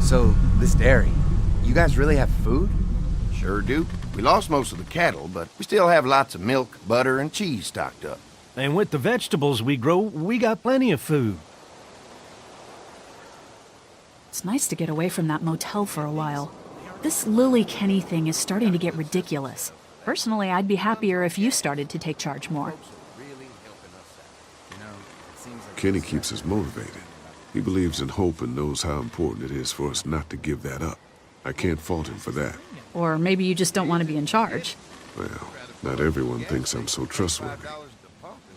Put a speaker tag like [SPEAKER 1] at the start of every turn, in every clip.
[SPEAKER 1] So, this dairy, you guys really have food?
[SPEAKER 2] Sure do. We lost most of the cattle, but we still have lots of milk, butter, and cheese stocked up.
[SPEAKER 3] And with the vegetables we grow, we got plenty of food.
[SPEAKER 4] It's nice to get away from that motel for a while. This Lily Kenny thing is starting to get ridiculous. Personally, I'd be happier if you started to take charge more.
[SPEAKER 5] Kenny keeps us motivated. He believes in hope and knows how important it is for us not to give that up. I can't fault him for that.
[SPEAKER 4] Or maybe you just don't want to be in charge.
[SPEAKER 5] Well, not everyone thinks I'm so trustworthy.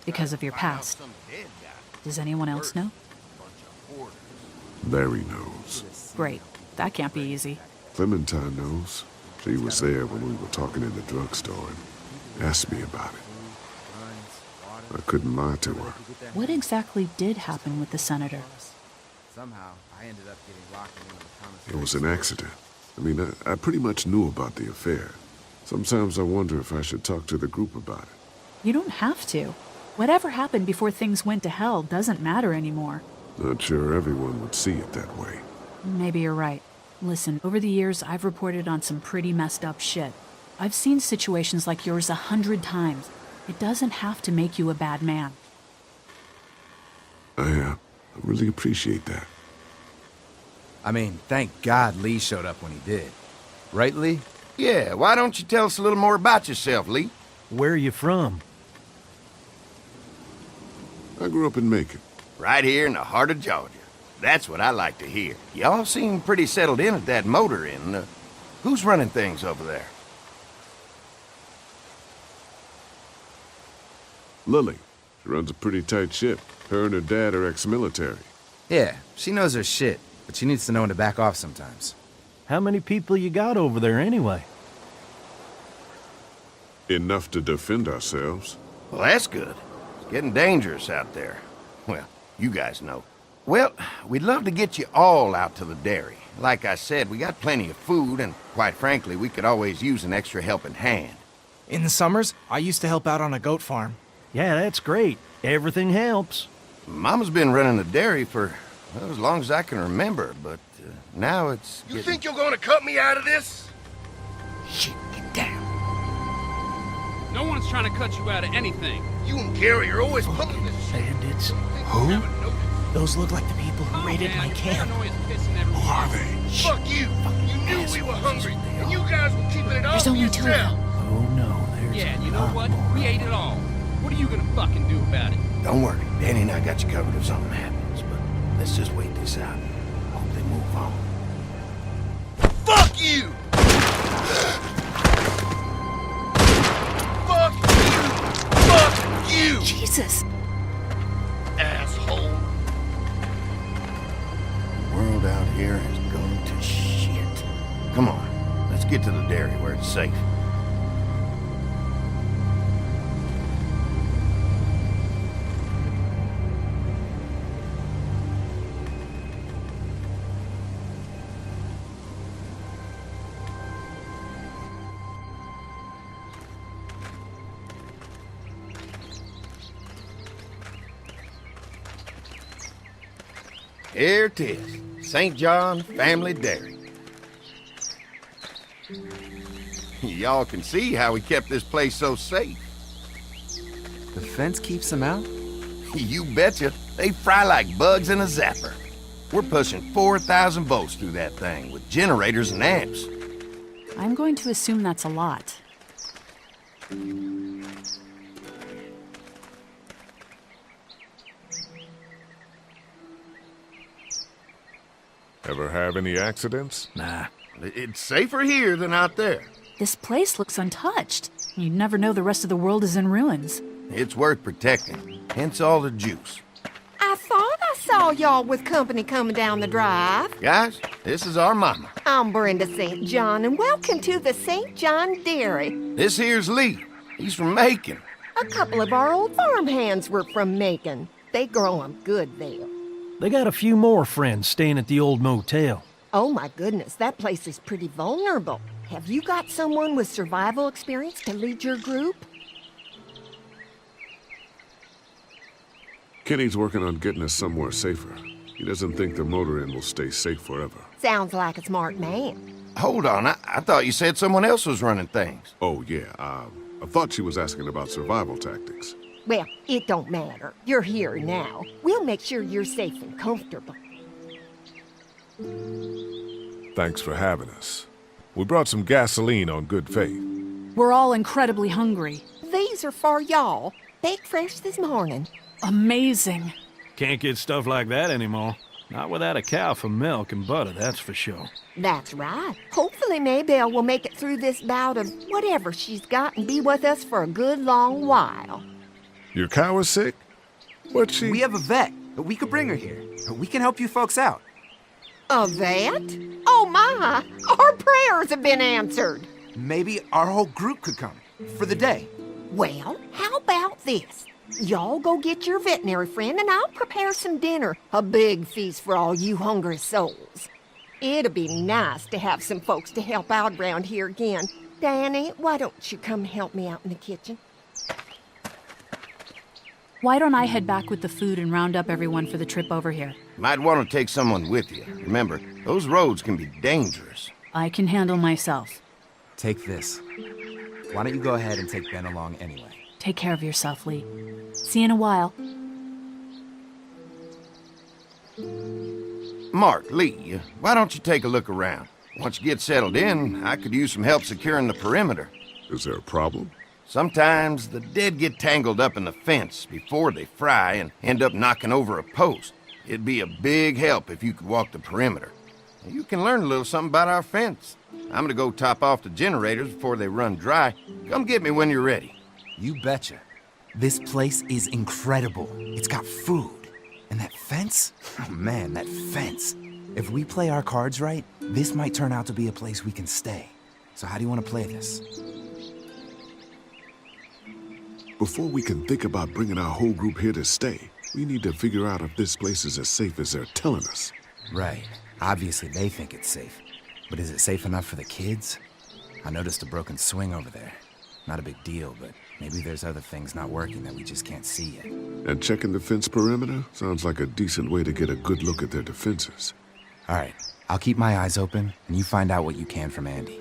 [SPEAKER 4] Because of your past. Does anyone else know?
[SPEAKER 5] Larry knows.
[SPEAKER 4] Great. That can't be easy.
[SPEAKER 5] Clementine knows. She was there when we were talking in the drugstore and asked me about it. I couldn't lie to her.
[SPEAKER 4] What exactly did happen with the senator?
[SPEAKER 1] Somehow, I ended up getting locked into the commissary.
[SPEAKER 5] It was an accident. I mean, I pretty much knew about the affair. Sometimes I wonder if I should talk to the group about it.
[SPEAKER 4] You don't have to. Whatever happened before things went to hell doesn't matter anymore.
[SPEAKER 5] Not sure everyone would see it that way.
[SPEAKER 4] Maybe you're right. Listen, over the years, I've reported on some pretty messed up shit. I've seen situations like yours 100 times. It doesn't have to make you a bad man.
[SPEAKER 5] I really appreciate that.
[SPEAKER 1] I mean, thank God Lee showed up when he did. Right, Lee?
[SPEAKER 2] Yeah, why don't you tell us a little more about yourself, Lee?
[SPEAKER 3] Where are you from?
[SPEAKER 5] I grew up in Macon.
[SPEAKER 2] Right here in the heart of Georgia. That's what I like to hear. Y'all seem pretty settled in at that motor inn. Who's running things over there?
[SPEAKER 5] Lily. She runs a pretty tight ship. Her and her dad are ex-military.
[SPEAKER 1] Yeah, she knows her shit, but she needs to know when to back off sometimes.
[SPEAKER 3] How many people you got over there anyway?
[SPEAKER 5] Enough to defend ourselves.
[SPEAKER 2] Well, that's good. It's getting dangerous out there. Well, you guys know. Well, we'd love to get you all out to the dairy. Like I said, we got plenty of food, and quite frankly, we could always use an extra helping hand.
[SPEAKER 6] In the summers, I used to help out on a goat farm.
[SPEAKER 3] Yeah, that's great. Everything helps.
[SPEAKER 2] Mama's been running the dairy for, well, as long as I can remember, but now it's
[SPEAKER 7] You think you're gonna cut me out of this?
[SPEAKER 2] Shit, get down.
[SPEAKER 8] No one's trying to cut you out of anything.
[SPEAKER 7] You and Gary are always pulling this shit.
[SPEAKER 3] Bandits.
[SPEAKER 7] Who?
[SPEAKER 6] Those look like the people who raided my camp.
[SPEAKER 5] Who are they?
[SPEAKER 7] Fuck you! You knew we were hungry, and you guys were keeping it all
[SPEAKER 4] There's
[SPEAKER 7] to
[SPEAKER 4] only two of
[SPEAKER 7] yourself.
[SPEAKER 4] them.
[SPEAKER 3] Oh no, there's
[SPEAKER 8] Yeah, and you
[SPEAKER 3] a
[SPEAKER 8] know
[SPEAKER 3] lot
[SPEAKER 8] what?
[SPEAKER 3] more.
[SPEAKER 8] We ate it all. What are you gonna fucking do about it?
[SPEAKER 2] Don't worry, Danny and I got you covered if something happens, but let's just wait this out. Hope they move on.
[SPEAKER 7] Fuck you! Fuck you! Fuck you!
[SPEAKER 4] Jesus!
[SPEAKER 7] Asshole!
[SPEAKER 2] The world out here has gone to shit. Come on, let's get to the dairy where it's safe. Here it is, St. John Family Dairy. Y'all can see how we kept this place so safe.
[SPEAKER 1] The fence keeps them out?
[SPEAKER 2] You betcha. They fry like bugs in a zapper. We're pushing 4,000 volts through that thing with generators and amps.
[SPEAKER 4] I'm going to assume that's a lot.
[SPEAKER 5] Ever have any accidents?
[SPEAKER 2] Nah, it's safer here than out there.
[SPEAKER 4] This place looks untouched. You'd never know the rest of the world is in ruins.
[SPEAKER 2] It's worth protecting, hence all the juice.
[SPEAKER 9] I thought I saw y'all with company coming down the drive.
[SPEAKER 2] Guys, this is our mama.
[SPEAKER 9] I'm Brenda St. John, and welcome to the St. John Dairy.
[SPEAKER 2] This here's Lee. He's from Macon.
[SPEAKER 9] A couple of our old farmhands were from Macon. They grow 'em good there.
[SPEAKER 3] They got a few more friends staying at the old motel.
[SPEAKER 9] Oh my goodness, that place is pretty vulnerable. Have you got someone with survival experience to lead your group?
[SPEAKER 5] Kenny's working on getting us somewhere safer. He doesn't think the motor inn will stay safe forever.
[SPEAKER 9] Sounds like a smart man.
[SPEAKER 2] Hold on, I thought you said someone else was running things.
[SPEAKER 5] Oh, yeah, I thought she was asking about survival tactics.
[SPEAKER 9] Well, it don't matter. You're here now. We'll make sure you're safe and comfortable.
[SPEAKER 5] Thanks for having us. We brought some gasoline on good faith.
[SPEAKER 4] We're all incredibly hungry.
[SPEAKER 9] These are for y'all. Baked fresh this morning.
[SPEAKER 4] Amazing.
[SPEAKER 3] Can't get stuff like that anymore. Not without a cow for milk and butter, that's for sure.
[SPEAKER 9] That's right. Hopefully Maybelle will make it through this bout of whatever she's got and be with us for a good long while.
[SPEAKER 5] Your cow is sick? What's she...
[SPEAKER 1] We have a vet. We could bring her here. We can help you folks out.
[SPEAKER 9] A vet? Oh my! Our prayers have been answered.
[SPEAKER 1] Maybe our whole group could come. For the day.
[SPEAKER 9] Well, how about this? Y'all go get your veterinary friend and I'll prepare some dinner. A big feast for all you hungry souls. It'll be nice to have some folks to help out around here again. Danny, why don't you come help me out in the kitchen?
[SPEAKER 4] Why don't I head back with the food and round up everyone for the trip over here?
[SPEAKER 2] Might want to take someone with you. Remember, those roads can be dangerous.
[SPEAKER 4] I can handle myself.
[SPEAKER 1] Take this. Why don't you go ahead and take Ben along anyway?
[SPEAKER 4] Take care of yourself, Lee. See you in a while.
[SPEAKER 2] Mark, Lee, why don't you take a look around? Once you get settled in, I could use some help securing the perimeter.
[SPEAKER 5] Is there a problem?
[SPEAKER 2] Sometimes the dead get tangled up in the fence before they fry and end up knocking over a post. It'd be a big help if you could walk the perimeter. You can learn a little something about our fence. I'm gonna go top off the generators before they run dry. Come get me when you're ready.
[SPEAKER 1] You betcha. This place is incredible. It's got food. And that fence? Oh man, that fence. If we play our cards right, this might turn out to be a place we can stay. So how do you want to play this?
[SPEAKER 5] Before we can think about bringing our whole group here to stay, we need to figure out if this place is as safe as they're telling us.
[SPEAKER 1] Right. Obviously they think it's safe. But is it safe enough for the kids? I noticed a broken swing over there. Not a big deal, but maybe there's other things not working that we just can't see yet.
[SPEAKER 5] And checking the fence perimeter sounds like a decent way to get a good look at their defenses.
[SPEAKER 1] All right. I'll keep my eyes open, and you find out what you can from Andy.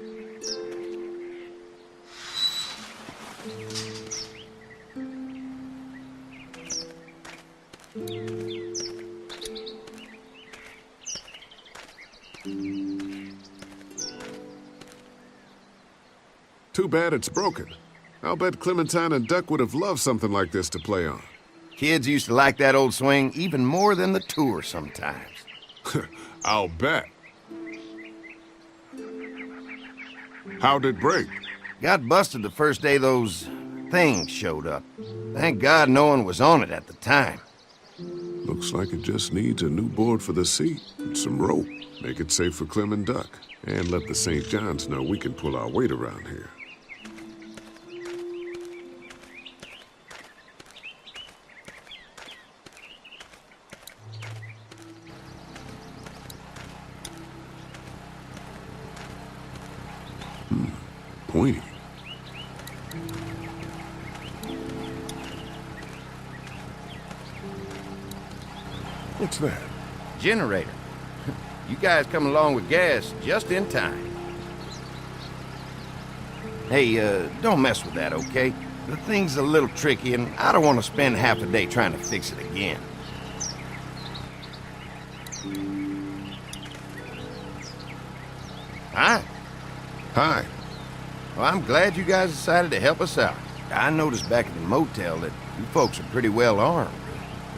[SPEAKER 5] Too bad it's broken. I'll bet Clementine and Duck would have loved something like this to play on.
[SPEAKER 2] Kids used to like that old swing even more than the tour sometimes.
[SPEAKER 5] I'll bet. How'd it break?
[SPEAKER 2] Got busted the first day those things showed up. Thank God no one was on it at the time.
[SPEAKER 5] Looks like it just needs a new board for the seat and some rope. Make it safe for Clem and Duck. And let the St. John's know we can pull our weight around here. Pointy. What's that?
[SPEAKER 2] Generator. You guys come along with gas just in time. Hey, don't mess with that, okay? The thing's a little tricky, and I don't want to spend half a day trying to fix it again. Hi.
[SPEAKER 5] Hi.
[SPEAKER 2] Well, I'm glad you guys decided to help us out. I noticed back at the motel that you folks are pretty well armed.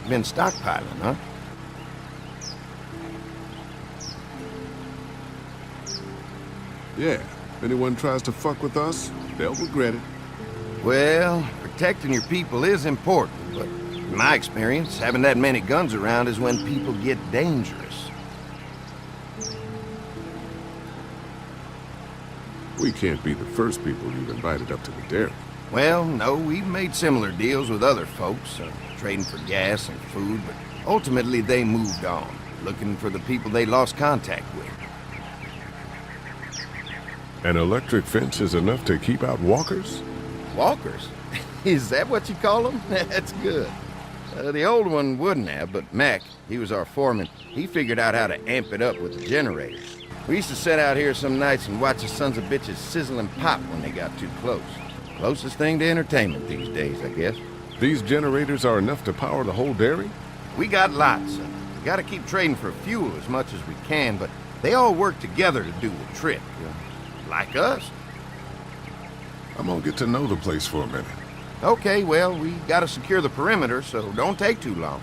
[SPEAKER 2] You've been stockpiling, huh?
[SPEAKER 5] Yeah. If anyone tries to fuck with us, they'll regret it.
[SPEAKER 2] Well, protecting your people is important, but in my experience, having that many guns around is when people get dangerous.
[SPEAKER 5] We can't be the first people you've invited up to the dairy.
[SPEAKER 2] Well, no, we've made similar deals with other folks, trading for gas and food, but ultimately they moved on, looking for the people they lost contact with.
[SPEAKER 5] An electric fence is enough to keep out walkers?
[SPEAKER 2] Walkers? Is that what you call them? That's good. The old one wouldn't have, but Mac, he was our foreman, he figured out how to amp it up with the generators. We used to sit out here some nights and watch the sons of bitches sizzle and pop when they got too close. Closest thing to entertainment these days, I guess.
[SPEAKER 5] These generators are enough to power the whole dairy?
[SPEAKER 2] We got lots, and we gotta keep trading for fuel as much as we can, but they all work together to do the trick, like us.
[SPEAKER 5] I'm gonna get to know the place for a minute.
[SPEAKER 2] Okay, well, we gotta secure the perimeter, so don't take too long.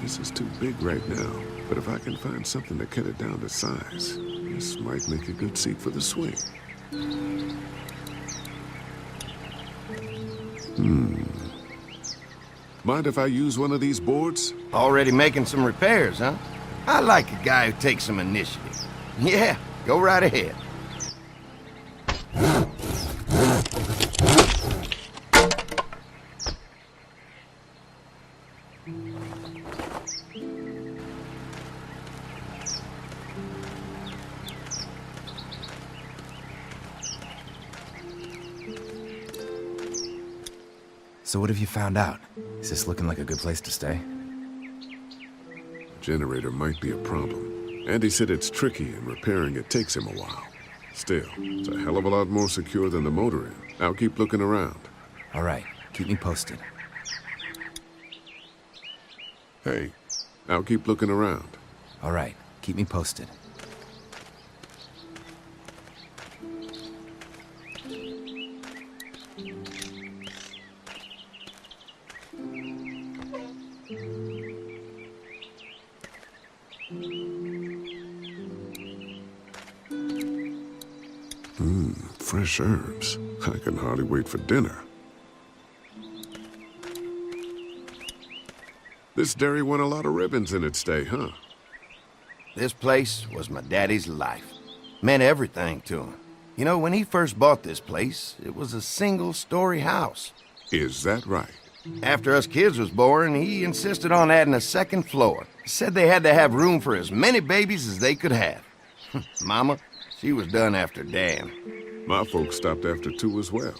[SPEAKER 5] This is too big right now, but if I can find something to cut it down to size, this might make a good seat for the swing. Mind if I use one of these boards?
[SPEAKER 2] Already making some repairs, huh? I like a guy who takes some initiative. Yeah, go right ahead.
[SPEAKER 1] So what have you found out? Is this looking like a good place to stay?
[SPEAKER 5] Generator might be a problem. Andy said it's tricky and repairing it takes him a while. Still, it's a hell of a lot more secure than the motor inn. I'll keep looking around.
[SPEAKER 1] All right, keep me posted.
[SPEAKER 5] Hey, I'll keep looking around.
[SPEAKER 1] All right, keep me posted.
[SPEAKER 5] Fresh herbs. I can hardly wait for dinner. This dairy won a lot of ribbons in its day, huh?
[SPEAKER 2] This place was my daddy's life. Meant everything to him. You know, when he first bought this place, it was a single-story house.
[SPEAKER 5] Is that right?
[SPEAKER 2] After us kids was born, he insisted on adding a second floor. Said they had to have room for as many babies as they could have. Mama, she was done after Dan.
[SPEAKER 5] My folks stopped after 2 as well.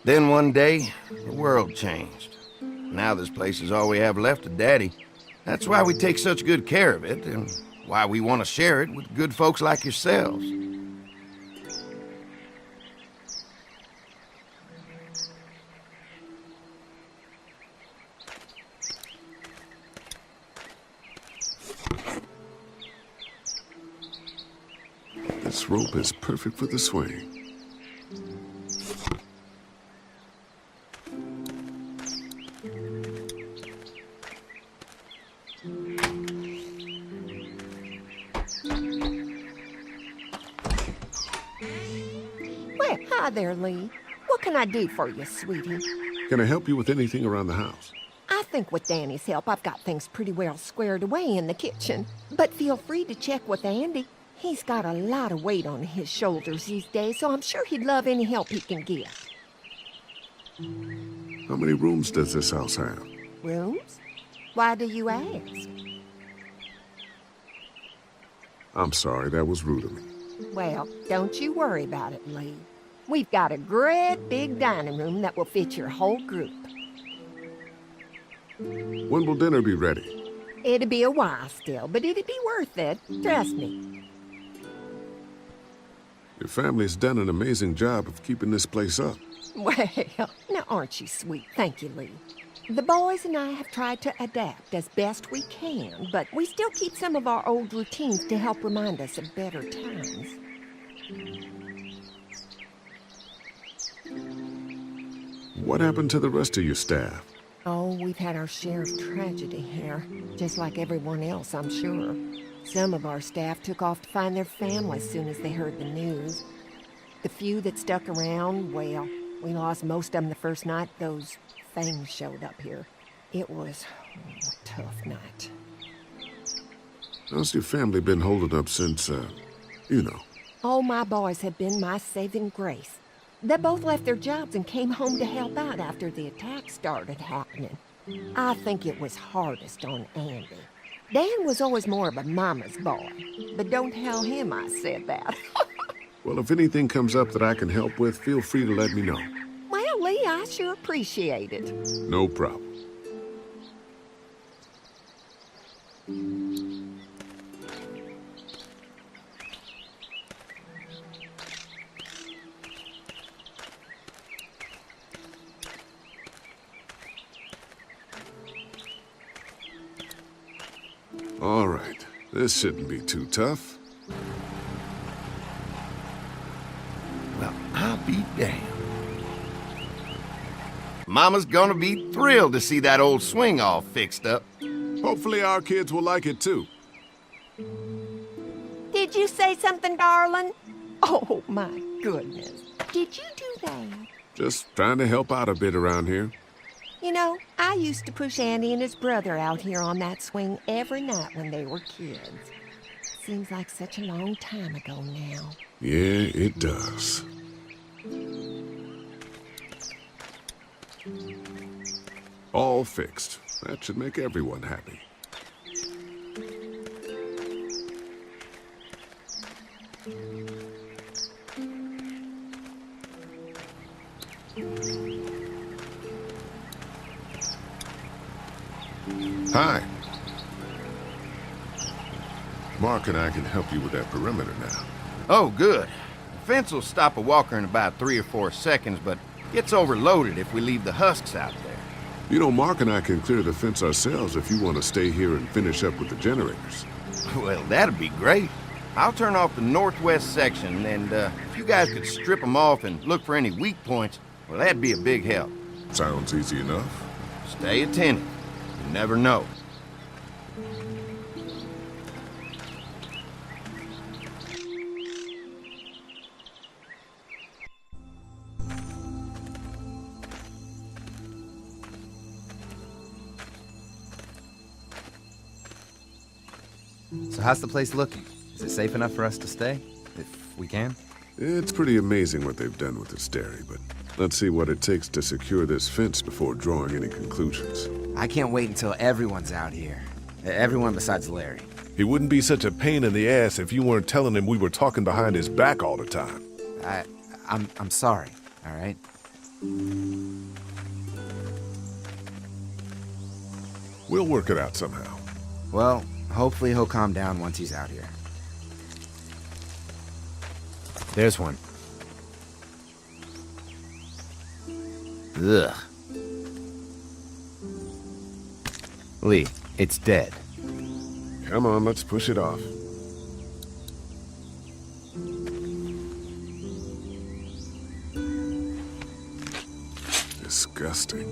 [SPEAKER 2] Then one day, the world changed. Now this place is all we have left of Daddy. That's why we take such good care of it, and why we want to share it with good folks like yourselves.
[SPEAKER 5] This rope is perfect for the swing.
[SPEAKER 9] Well, hi there, Lee. What can I do for you, sweetie?
[SPEAKER 5] Can I help you with anything around the house?
[SPEAKER 9] I think with Danny's help, I've got things pretty well squared away in the kitchen. But feel free to check with Andy. He's got a lot of weight on his shoulders these days, so I'm sure he'd love any help he can get.
[SPEAKER 5] How many rooms does this house have?
[SPEAKER 9] Rooms? Why do you ask?
[SPEAKER 5] I'm sorry, that was rude of me.
[SPEAKER 9] Well, don't you worry about it, Lee. We've got a great big dining room that will fit your whole group.
[SPEAKER 5] When will dinner be ready?
[SPEAKER 9] It'll be a while still, but it'll be worth it. Trust me.
[SPEAKER 5] Your family's done an amazing job of keeping this place up.
[SPEAKER 9] Well, now aren't you sweet? Thank you, Lee. The boys and I have tried to adapt as best we can, but we still keep some of our old routines to help remind us of better times.
[SPEAKER 5] What happened to the rest of your staff?
[SPEAKER 9] Oh, we've had our share of tragedy here, just like everyone else, I'm sure. Some of our staff took off to find their families as soon as they heard the news. The few that stuck around, well, we lost most of them the first night those things showed up here. It was a tough night.
[SPEAKER 5] How's your family been holding up since, you know?
[SPEAKER 9] Oh, my boys have been my saving grace. They both left their jobs and came home to help out after the attack started happening. I think it was hardest on Andy. Dan was always more of a mama's boy, but don't tell him I said that.
[SPEAKER 5] Well, if anything comes up that I can help with, feel free to let me know.
[SPEAKER 9] Well, Lee, I sure appreciate it.
[SPEAKER 5] No problem. All right, this shouldn't be too tough.
[SPEAKER 2] Well, I'll be damned. Mama's gonna be thrilled to see that old swing all fixed up.
[SPEAKER 5] Hopefully our kids will like it too.
[SPEAKER 9] Did you say something, darling? Oh, my goodness. Did you do that?
[SPEAKER 5] Just trying to help out a bit around here.
[SPEAKER 9] You know, I used to push Andy and his brother out here on that swing every night when they were kids. Seems like such a long time ago now.
[SPEAKER 5] Yeah, it does. All fixed. That should make everyone happy. Hi. Mark and I can help you with that perimeter now.
[SPEAKER 2] Oh, good. The fence will stop a walker in about 3 or 4 seconds, but gets overloaded if we leave the husks out there.
[SPEAKER 5] You know, Mark and I can clear the fence ourselves if you want to stay here and finish up with the generators.
[SPEAKER 2] Well, that'd be great. I'll turn off the northwest section, and if you guys could strip them off and look for any weak points, well, that'd be a big help.
[SPEAKER 5] Sounds easy enough.
[SPEAKER 2] Stay attentive. You never know.
[SPEAKER 1] So how's the place looking? Is it safe enough for us to stay? If we can?
[SPEAKER 5] It's pretty amazing what they've done with this dairy, but let's see what it takes to secure this fence before drawing any conclusions.
[SPEAKER 1] I can't wait until everyone's out here. Everyone besides Larry.
[SPEAKER 10] He wouldn't be such a pain in the ass if you weren't telling him we were talking behind his back all the time.
[SPEAKER 1] I'm sorry, all right?
[SPEAKER 5] We'll work it out somehow.
[SPEAKER 1] Well, hopefully he'll calm down once he's out here. There's one. Ugh. Lee, it's dead.
[SPEAKER 5] Come on, let's push it off. Disgusting.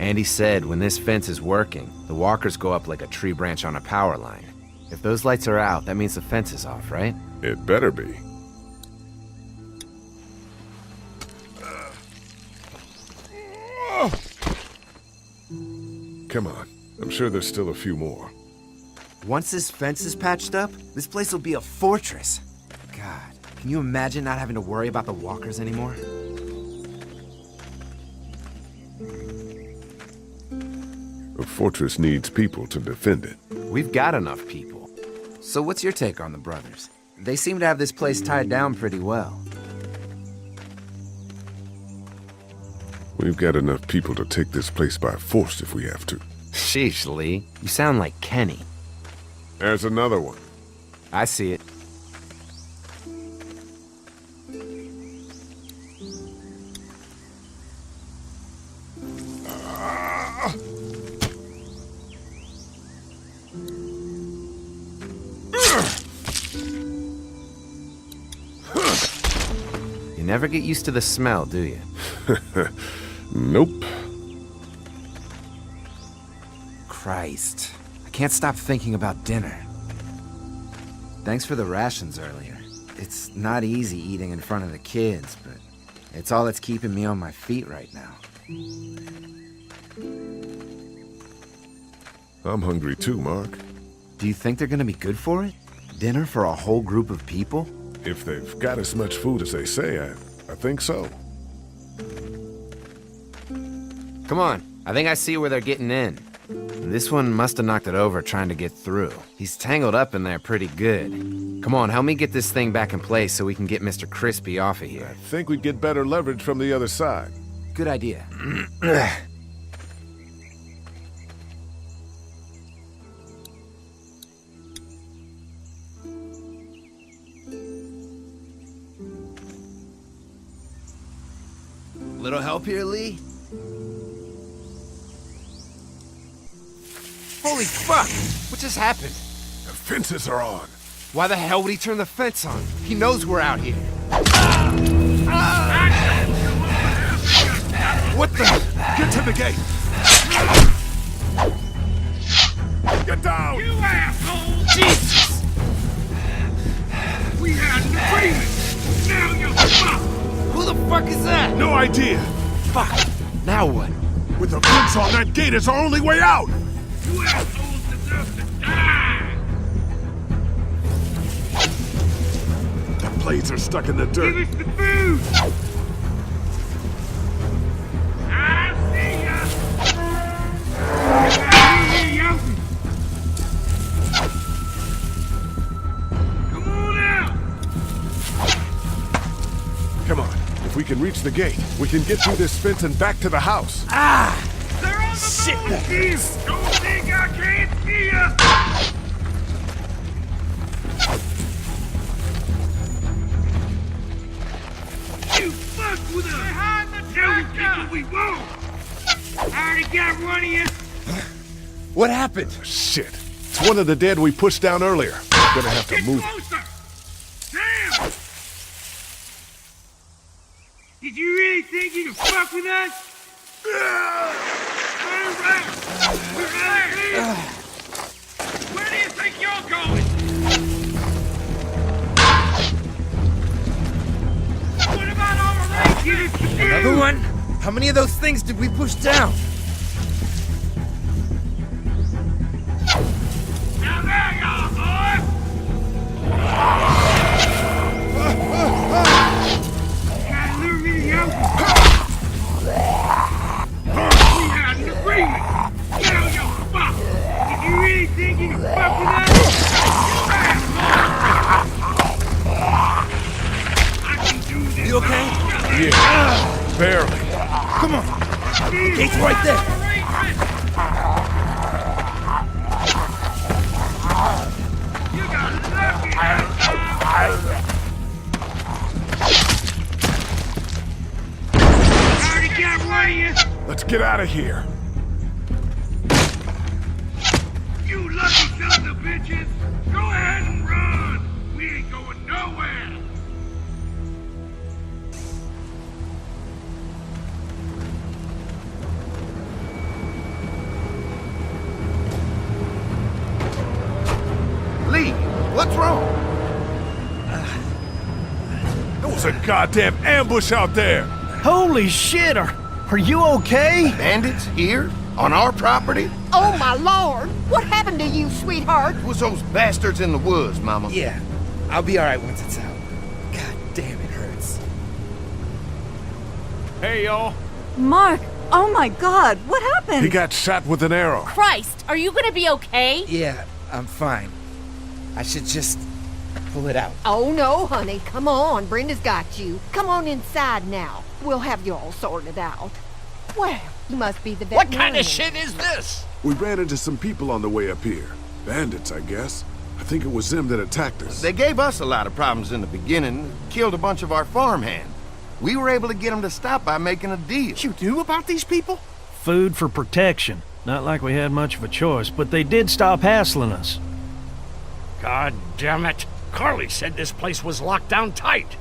[SPEAKER 1] Andy said when this fence is working, the walkers go up like a tree branch on a power line. If those lights are out, that means the fence is off, right?
[SPEAKER 5] It better be. Come on. I'm sure there's still a few more.
[SPEAKER 1] Once this fence is patched up, this place will be a fortress. God, can you imagine not having to worry about the walkers anymore?
[SPEAKER 5] A fortress needs people to defend it.
[SPEAKER 1] We've got enough people. So what's your take on the brothers? They seem to have this place tied down pretty well.
[SPEAKER 5] We've got enough people to take this place by force if we have to.
[SPEAKER 1] Sheesh, Lee. You sound like Kenny.
[SPEAKER 5] There's another one.
[SPEAKER 1] I see it. You never get used to the smell, do you?
[SPEAKER 5] Nope.
[SPEAKER 1] Christ. I can't stop thinking about dinner. Thanks for the rations earlier. It's not easy eating in front of the kids, but it's all that's keeping me on my feet right now.
[SPEAKER 5] I'm hungry too, Mark.
[SPEAKER 1] Do you think they're gonna be good for it? Dinner for a whole group of people?
[SPEAKER 5] If they've got as much food as they say, I think so.
[SPEAKER 1] Come on, I think I see where they're getting in. This one must have knocked it over trying to get through. He's tangled up in there pretty good.
[SPEAKER 11] Come on, help me get this thing back in place so we can get Mr. Crispy off of
[SPEAKER 10] I
[SPEAKER 11] here.
[SPEAKER 10] think we'd get better leverage from the other side.
[SPEAKER 11] Good idea.
[SPEAKER 2] Little help here, Lee?
[SPEAKER 11] Holy fuck! What just happened?
[SPEAKER 10] The fences are on.
[SPEAKER 11] Why the hell would he turn the fence on? He knows we're out here.
[SPEAKER 10] What the? Get to the gate! Get down!
[SPEAKER 7] You asshole!
[SPEAKER 11] Jesus!
[SPEAKER 7] We had an agreement! Now you're fucked!
[SPEAKER 11] Who the fuck is that?
[SPEAKER 10] No idea!
[SPEAKER 11] Fuck! Now what?
[SPEAKER 10] With the fence on, that gate is our only way out!
[SPEAKER 7] You assholes deserve to die!
[SPEAKER 10] The blades are stuck in the
[SPEAKER 7] Give
[SPEAKER 10] dirt.
[SPEAKER 7] us the food! I'll see ya! Come on out!
[SPEAKER 10] Come on. If we can reach the gate, we can get through this fence and back to the house.
[SPEAKER 7] They're on the move, Steve! Don't think I can't see ya! You fuck with us! Behind the tractor! We won't! I already got one of you!
[SPEAKER 11] What happened?
[SPEAKER 10] Shit. It's one of the dead we pushed down earlier. Gonna have to
[SPEAKER 7] Get
[SPEAKER 10] move.
[SPEAKER 7] closer! Damn! Did you really think you could fuck with us? All right! We're out of here! Where do you think you're going? What about all the rangers?
[SPEAKER 11] Another one? How many of those things did we push down?
[SPEAKER 7] Now there you are, boy! Gotta lure me out. We had an agreement. Now you're fucked. Did you really think you could fuck with us? I can do this.
[SPEAKER 11] You okay?
[SPEAKER 10] Yeah. Barely.
[SPEAKER 11] Come on! Gate's right there!
[SPEAKER 7] You got lucky that time. Already got one of you.
[SPEAKER 10] Let's get out of here.
[SPEAKER 7] You lucky sons of bitches! Go ahead and run! We ain't going nowhere!
[SPEAKER 2] Lee, what's wrong?
[SPEAKER 10] There was a goddamn ambush out there.
[SPEAKER 3] Holy shit, are you okay?
[SPEAKER 2] Bandits here? On our property?
[SPEAKER 9] Oh, my lord! What happened to you, sweetheart?
[SPEAKER 2] It was those bastards in the woods, Mama.
[SPEAKER 11] Yeah, I'll be alright once it's out. God damn, it hurts.
[SPEAKER 3] Hey, y'all.
[SPEAKER 12] Mark! Oh my god, what happened?
[SPEAKER 5] He got shot with an arrow.
[SPEAKER 12] Christ, are you gonna be okay?
[SPEAKER 11] Yeah, I'm fine. I should just pull it out.
[SPEAKER 9] Oh, no, honey. Come on. Brenda's got you. Come on inside now. We'll have you all sorted out. Well, you must be the veterinarian.
[SPEAKER 7] What kind of shit is this?
[SPEAKER 5] We ran into some people on the way up here. Bandits, I guess. I think it was them that attacked us.
[SPEAKER 2] They gave us a lot of problems in the beginning, killed a bunch of our farmhands. We were able to get them to stop by making a deal.
[SPEAKER 6] You knew about these people?
[SPEAKER 3] Food for protection. Not like we had much of a choice, but they did stop hassling us.
[SPEAKER 7] God damn it. Carly said this place was locked down tight.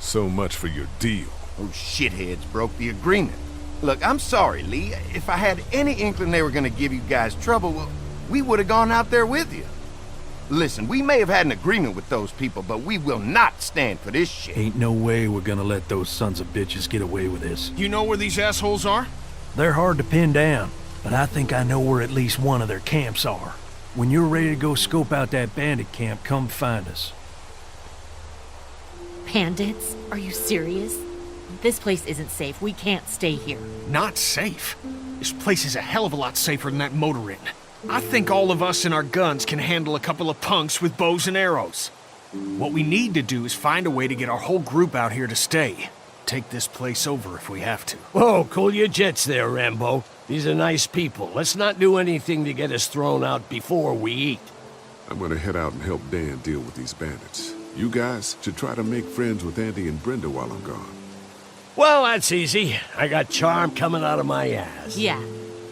[SPEAKER 5] So much for your deal.
[SPEAKER 2] Those shitheads broke the agreement. Look, I'm sorry, Lee. If I had any inkling they were gonna give you guys trouble, well, we would have gone out there with you. Listen, we may have had an agreement with those people, but we will not stand for this shit.
[SPEAKER 3] Ain't no way we're gonna let those sons of bitches get away with this.
[SPEAKER 6] You know where these assholes are?
[SPEAKER 3] They're hard to pin down, but I think I know where at least one of their camps are. When you're ready to go scope out that bandit camp, come find us.
[SPEAKER 12] Bandits? Are you serious? This place isn't safe. We can't stay here.
[SPEAKER 6] Not safe. This place is a hell of a lot safer than that motor inn. I think all of us and our guns can handle a couple of punks with bows and arrows. What we need to do is find a way to get our whole group out here to stay. Take this place over if we have to.
[SPEAKER 7] Whoa, cool your jets there, Rambo. These are nice people. Let's not do anything to get us thrown out before we eat.
[SPEAKER 5] I'm gonna head out and help Dan deal with these bandits. You guys should try to make friends with Andy and Brenda while I'm gone.
[SPEAKER 7] Well, that's easy. I got charm coming out of my ass.
[SPEAKER 12] Yeah,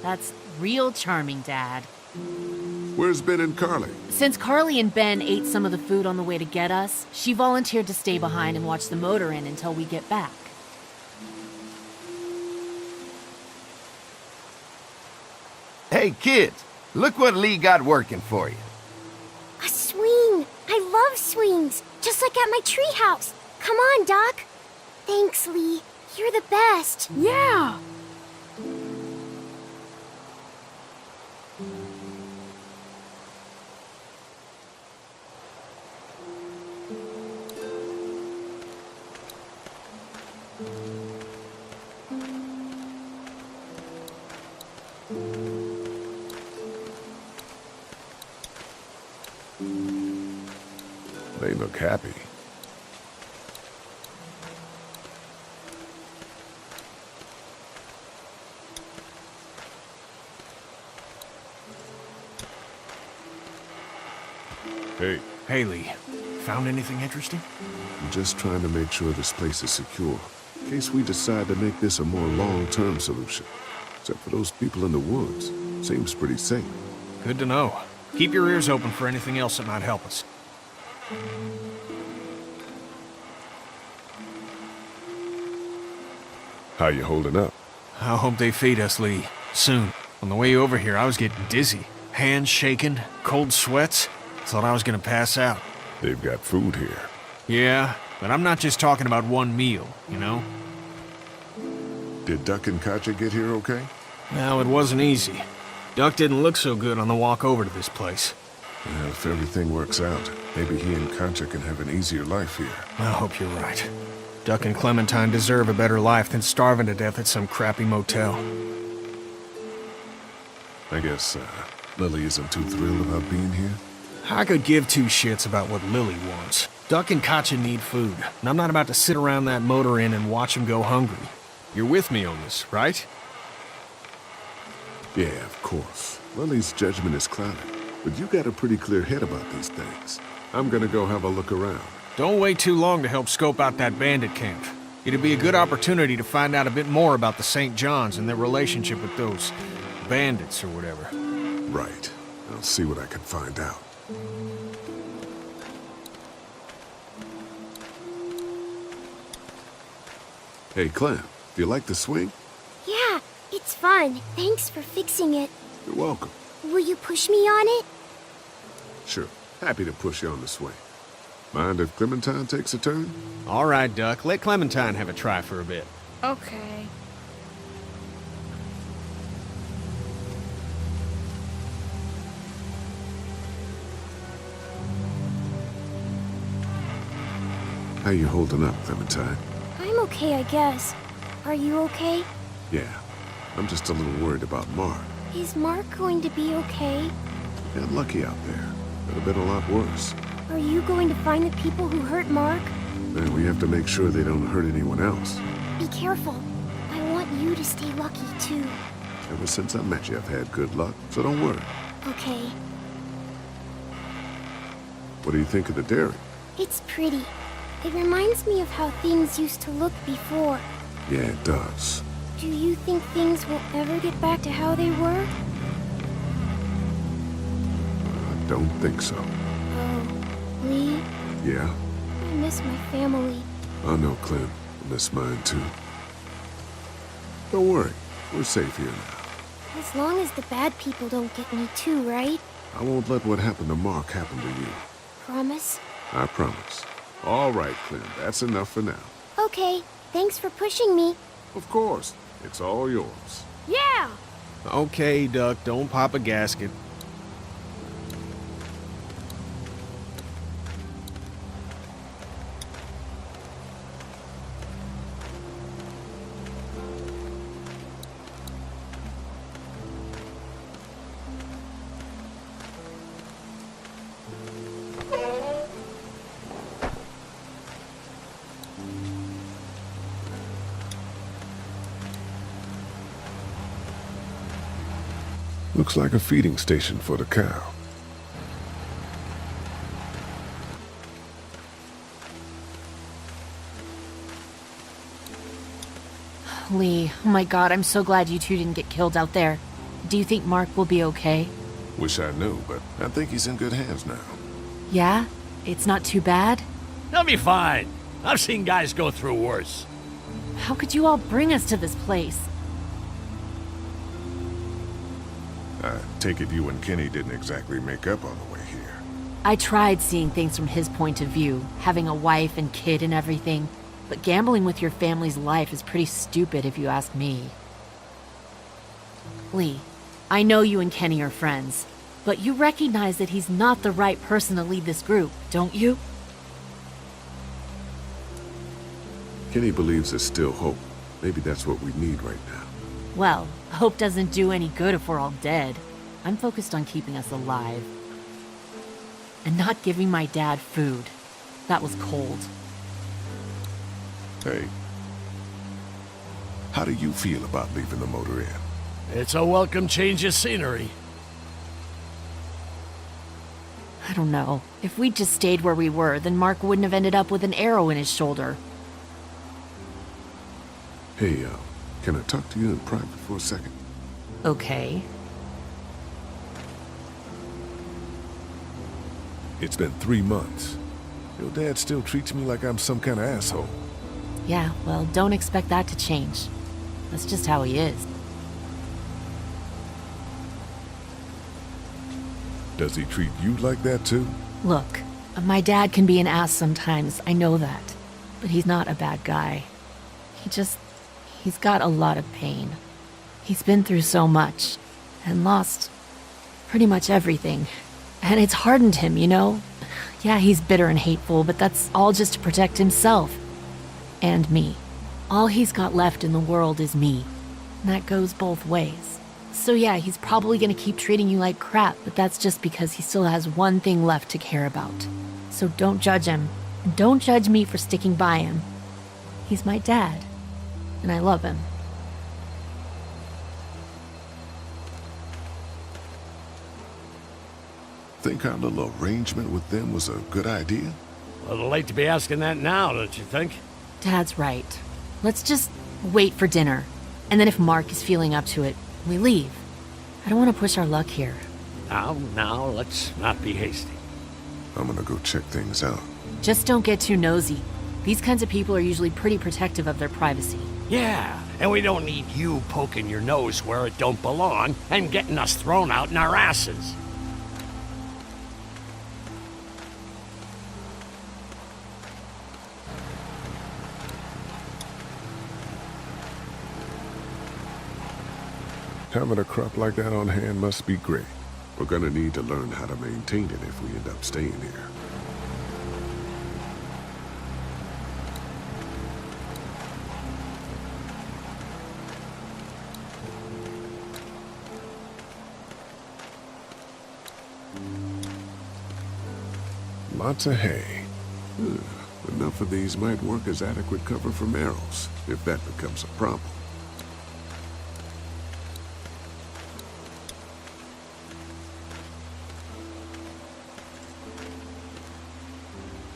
[SPEAKER 12] that's real charming, Dad.
[SPEAKER 5] Where's Ben and Carly?
[SPEAKER 12] Since Carly and Ben ate some of the food on the way to get us, she volunteered to stay behind and watch the motor inn until we get back.
[SPEAKER 2] Hey, kids, look what Lee got working for you.
[SPEAKER 13] A swing! I love swings! Just like at my treehouse! Come on, Doc! Thanks, Lee. You're the best.
[SPEAKER 4] Yeah!
[SPEAKER 5] They look happy. Hey,
[SPEAKER 6] Haley, found anything interesting?
[SPEAKER 5] I'm just trying to make sure this place is secure, in case we decide to make this a more long-term solution. Except for those people in the woods. Seems pretty safe.
[SPEAKER 6] Good to know. Keep your ears open for anything else that might help us.
[SPEAKER 5] How you holding up?
[SPEAKER 6] I hope they feed us, Lee. Soon. On the way over here, I was getting dizzy. Hands shaking, cold sweats. Thought I was gonna pass out.
[SPEAKER 5] They've got food here.
[SPEAKER 6] Yeah, but I'm not just talking about one meal, you know?
[SPEAKER 5] Did Duck and Katja get here okay?
[SPEAKER 6] No, it wasn't easy. Duck didn't look so good on the walk over to this place.
[SPEAKER 5] Well, if everything works out, maybe he and Katja can have an easier life here.
[SPEAKER 6] I hope you're right. Duck and Clementine deserve a better life than starving to death at some crappy motel.
[SPEAKER 5] I guess, Lily isn't too thrilled about being here?
[SPEAKER 6] I could give two shits about what Lily wants. Duck and Katja need food, and I'm not about to sit around that motor inn and watch them go hungry. You're with me on this, right?
[SPEAKER 5] Yeah, of course. Lily's judgment is clouded, but you got a pretty clear head about these things. I'm gonna go have a look around.
[SPEAKER 6] Don't wait too long to help scope out that bandit camp. It'd be a good opportunity to find out a bit more about the St. John's and their relationship with those bandits or whatever.
[SPEAKER 5] Right. I'll see what I can find out. Hey, Clem, do you like the swing?
[SPEAKER 13] Yeah, it's fun. Thanks for fixing it.
[SPEAKER 5] You're welcome.
[SPEAKER 13] Will you push me on it?
[SPEAKER 5] Sure. Happy to push you on the swing. Mind if Clementine takes a turn?
[SPEAKER 6] All right, Duck. Let Clementine have a try for a bit.
[SPEAKER 12] Okay.
[SPEAKER 5] How you holding up, Clementine?
[SPEAKER 13] I'm okay, I guess. Are you okay?
[SPEAKER 5] Yeah. I'm just a little worried about Mark.
[SPEAKER 13] Is Mark going to be okay?
[SPEAKER 5] Got lucky out there. Could have been a lot worse.
[SPEAKER 13] Are you going to find the people who hurt Mark?
[SPEAKER 5] And we have to make sure they don't hurt anyone else.
[SPEAKER 13] Be careful. I want you to stay lucky, too.
[SPEAKER 5] Ever since I met you, I've had good luck, so don't worry.
[SPEAKER 13] Okay.
[SPEAKER 5] What do you think of the dairy?
[SPEAKER 13] It's pretty. It reminds me of how things used to look before.
[SPEAKER 5] Yeah, it does.
[SPEAKER 13] Do you think things will ever get back to how they were?
[SPEAKER 5] I don't think so.
[SPEAKER 13] Oh, Lee?
[SPEAKER 5] Yeah?
[SPEAKER 13] I miss my family.
[SPEAKER 5] I know, Clem. I miss mine, too. Don't worry. We're safe here now.
[SPEAKER 13] As long as the bad people don't get me too, right?
[SPEAKER 5] I won't let what happened to Mark happen to you.
[SPEAKER 13] Promise?
[SPEAKER 5] I promise. All right, Clem. That's enough for now.
[SPEAKER 13] Okay. Thanks for pushing me.
[SPEAKER 5] Of course. It's all yours.
[SPEAKER 13] Yeah!
[SPEAKER 6] Okay, Duck. Don't pop a gasket.
[SPEAKER 5] Looks like a feeding station for the cow.
[SPEAKER 12] Lee, oh my god, I'm so glad you two didn't get killed out there. Do you think Mark will be okay?
[SPEAKER 5] Wish I knew, but I think he's in good hands now.
[SPEAKER 12] Yeah? It's not too bad?
[SPEAKER 3] They'll be fine. I've seen guys go through worse.
[SPEAKER 12] How could you all bring us to this place?
[SPEAKER 5] I take it you and Kenny didn't exactly make up on the way here.
[SPEAKER 12] I tried seeing things from his point of view, having a wife and kid and everything, but gambling with your family's life is pretty stupid if you ask me. Lee, I know you and Kenny are friends, but you recognize that he's not the right person to lead this group, don't you?
[SPEAKER 5] Kenny believes there's still hope. Maybe that's what we need right now.
[SPEAKER 12] Well, hope doesn't do any good if we're all dead. I'm focused on keeping us alive. And not giving my dad food. That was cold.
[SPEAKER 5] Hey, how do you feel about leaving the motor inn?
[SPEAKER 3] It's a welcome change of scenery.
[SPEAKER 12] I don't know. If we'd just stayed where we were, then Mark wouldn't have ended up with an arrow in his shoulder.
[SPEAKER 5] Hey, can I talk to you in private for a second?
[SPEAKER 12] Okay.
[SPEAKER 5] It's been 3 months. Your dad still treats me like I'm some kind of asshole.
[SPEAKER 12] Yeah, well, don't expect that to change. That's just how he is.
[SPEAKER 5] Does he treat you like that too?
[SPEAKER 12] Look, my dad can be an ass sometimes, I know that. But he's not a bad guy. He's got a lot of pain. He's been through so much, and lost pretty much everything. And it's hardened him, you know? Yeah, he's bitter and hateful, but that's all just to protect himself. And me. All he's got left in the world is me. And that goes both ways. So yeah, he's probably gonna keep treating you like crap, but that's just because he still has one thing left to care about. So don't judge him. And don't judge me for sticking by him. He's my dad. And I love him.
[SPEAKER 5] Think our little arrangement with them was a good idea?
[SPEAKER 3] A little late to be asking that now, don't you think?
[SPEAKER 12] Dad's right. Let's just wait for dinner. And then if Mark is feeling up to it, we leave. I don't want to push our luck here.
[SPEAKER 3] Now, let's not be hasty.
[SPEAKER 5] I'm gonna go check things out.
[SPEAKER 12] Just don't get too nosy. These kinds of people are usually pretty protective of their privacy.
[SPEAKER 3] Yeah, and we don't need you poking your nose where it don't belong and getting us thrown out in our asses.
[SPEAKER 5] Having a crop like that on hand must be great. We're gonna need to learn how to maintain it if we end up staying here. Lots of hay. Enough of these might work as adequate cover from arrows, if that becomes a problem.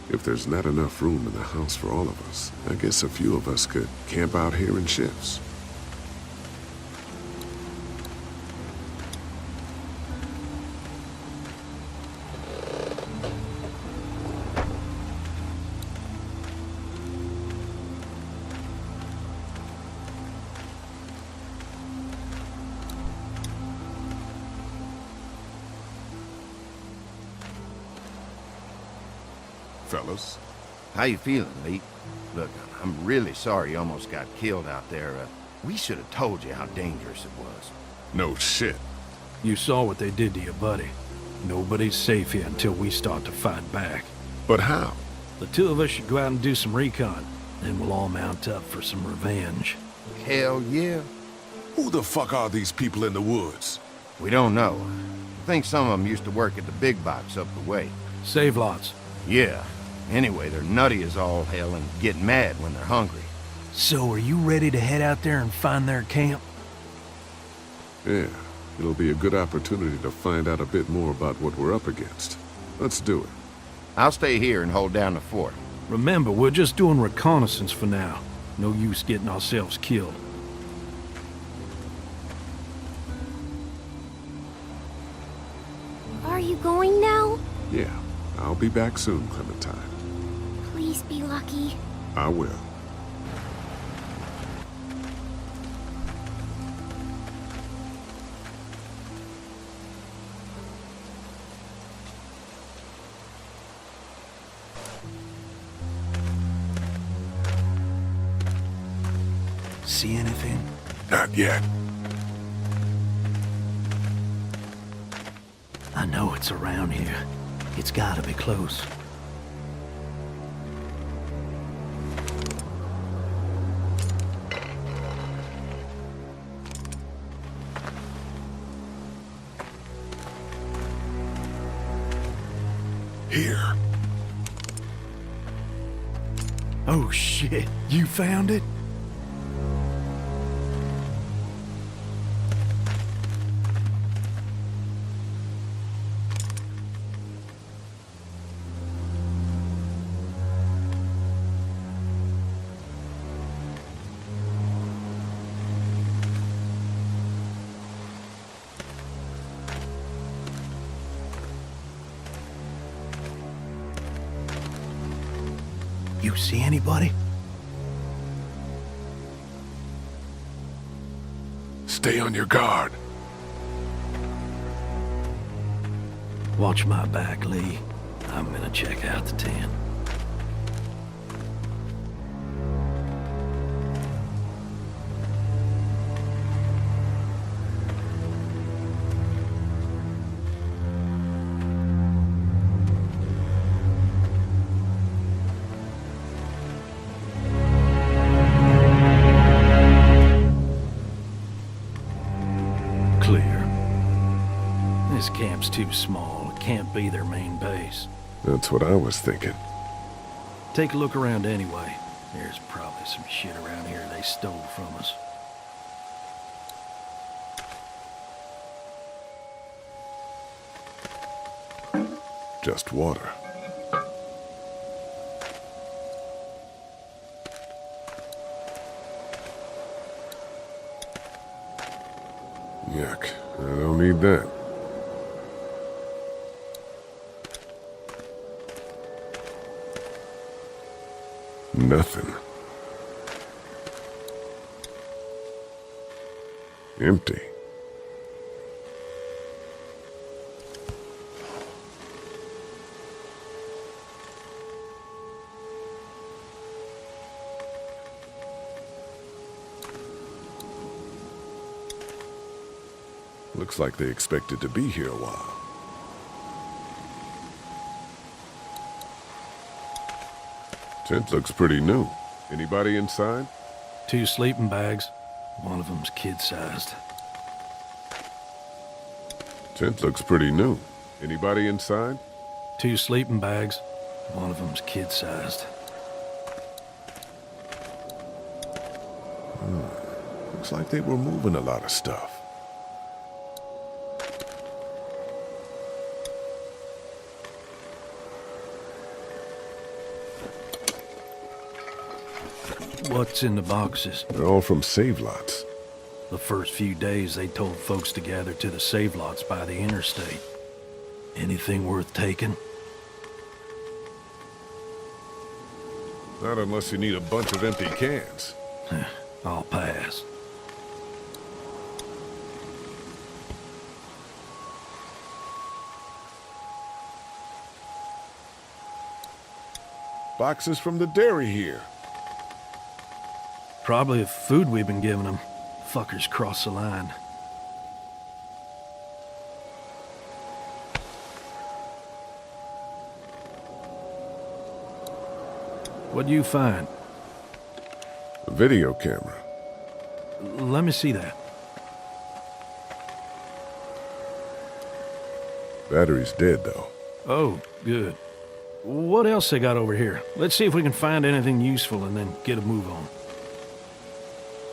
[SPEAKER 5] If there's not enough room in the house for all of us, I guess a few of us could camp out here in shifts. Fellas.
[SPEAKER 2] How you feeling, Lee? Look, I'm really sorry you almost got killed out there. We should have told you how dangerous it was.
[SPEAKER 5] No shit.
[SPEAKER 3] You saw what they did to your buddy. Nobody's safe here until we start to fight back.
[SPEAKER 5] But how?
[SPEAKER 3] The two of us should go out and do some recon. Then we'll all mount up for some revenge.
[SPEAKER 2] Hell yeah.
[SPEAKER 5] Who the fuck are these people in the woods?
[SPEAKER 2] We don't know. I think some of them used to work at the big box up the way.
[SPEAKER 3] Save lots.
[SPEAKER 2] Yeah. Anyway, they're nutty as all hell and get mad when they're hungry.
[SPEAKER 3] So are you ready to head out there and find their camp?
[SPEAKER 5] Yeah, It'll be a good opportunity to find out a bit more about what we're up against. Let's do it.
[SPEAKER 2] I'll stay here and hold down the fort.
[SPEAKER 3] Remember, we're just doing reconnaissance for now. No use getting ourselves killed.
[SPEAKER 13] Are you going now?
[SPEAKER 5] Yeah, I'll be back soon, Clementine.
[SPEAKER 13] Please be lucky.
[SPEAKER 5] I will.
[SPEAKER 3] See anything?
[SPEAKER 5] Not yet.
[SPEAKER 3] I know it's around here. It's gotta be close.
[SPEAKER 5] Here.
[SPEAKER 3] Oh shit, you found it? You see anybody?
[SPEAKER 5] Stay on your guard.
[SPEAKER 3] Watch my back, Lee. I'm gonna check out the tent. This camp's too small. It can't be their main base.
[SPEAKER 5] That's what I was thinking.
[SPEAKER 3] Take a look around anyway. There's probably some shit around here they stole from us.
[SPEAKER 5] Just water. Yuck. I don't need that. Nothing. Empty. Looks like they expected to be here a while. Tent looks pretty new. Anybody inside?
[SPEAKER 3] 2 sleeping bags. One of them's kid-sized.
[SPEAKER 5] Tent looks pretty new. Anybody inside?
[SPEAKER 3] 2 sleeping bags. One of them's kid-sized.
[SPEAKER 5] Looks like they were moving a lot of stuff.
[SPEAKER 3] What's in the boxes?
[SPEAKER 5] They're all from save lots.
[SPEAKER 3] The first few days they told folks to gather to the save lots by the interstate. Anything worth taking?
[SPEAKER 5] Not unless you need a bunch of empty cans.
[SPEAKER 3] I'll pass.
[SPEAKER 5] Boxes from the dairy here.
[SPEAKER 3] Probably the food we've been giving them. Fuckers cross the line. What'd you find?
[SPEAKER 5] A video camera.
[SPEAKER 3] Let me see that.
[SPEAKER 5] Battery's dead, though.
[SPEAKER 3] Oh, good. What else they got over here? Let's see if we can find anything useful and then get a move on.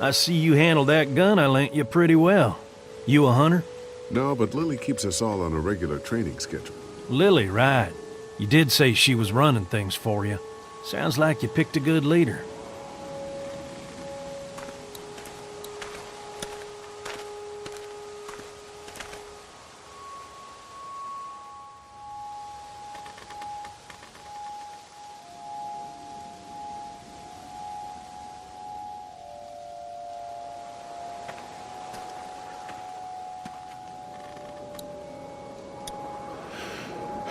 [SPEAKER 3] I see you handled that gun I lent you pretty well. You a hunter?
[SPEAKER 5] No, but Lily keeps us all on a regular training schedule.
[SPEAKER 3] Lily, right. You did say she was running things for you. Sounds like you picked a good leader.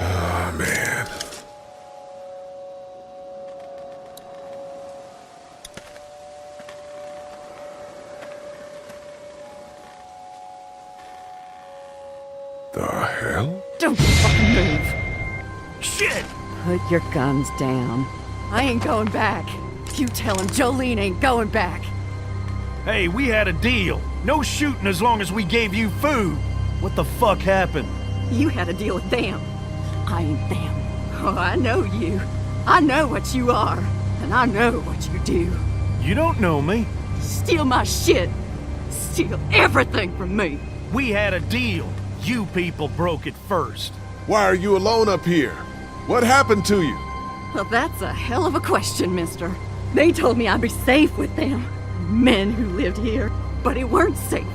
[SPEAKER 5] Oh, man. The hell?
[SPEAKER 14] Don't fucking move.
[SPEAKER 3] Shit!
[SPEAKER 14] Put your guns down. I ain't going back. You tell him Jolene ain't going back.
[SPEAKER 3] Hey, we had a deal. No shooting as long as we gave you food. What the fuck happened?
[SPEAKER 14] You had a deal with them. I ain't them. Oh, I know you. I know what you are. And I know what you do.
[SPEAKER 3] You don't know me.
[SPEAKER 14] Steal my shit. Steal everything from me.
[SPEAKER 3] We had a deal. You people broke it first.
[SPEAKER 10] Why are you alone up here? What happened to you?
[SPEAKER 14] Well, that's a hell of a question, mister. They told me I'd be safe with them. Men who lived here. But it weren't safe.